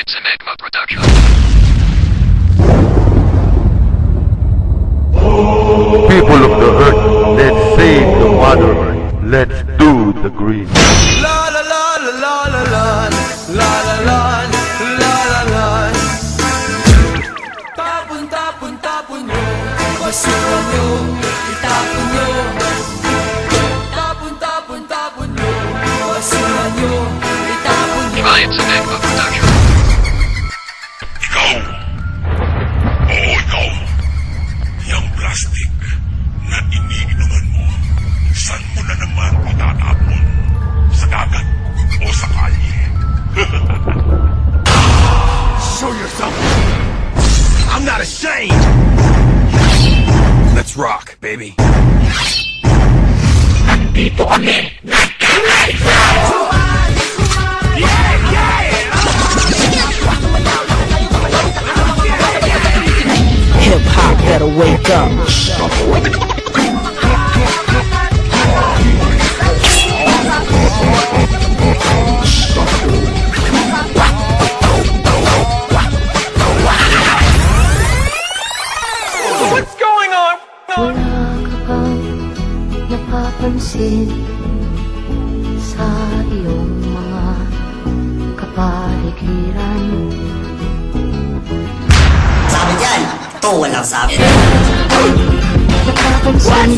Reliance Enigma production. People of the earth, let's save the Mother Earth. Let's do the green. La la la la la la la la la la la la. Tapon, tapon, tapon nyo, basura nyo, itapon nyo. Tapon, tapon, tapon nyo, basura nyo, itapon nyo. Reliance Enigma production. Ikaw! Oo, ikaw! Yang plastic na iniinuman mo, saan mo na naman itatapon? Sa dagat o sa kalye? Show yourself! I'm not ashamed! Let's rock, baby! Nandito kami! Hip-hop better wake up. What's going on? Wala ka bang napapansin sa iyong mga kapaligiran? Sabi dyan, to walang sabi. Napapansin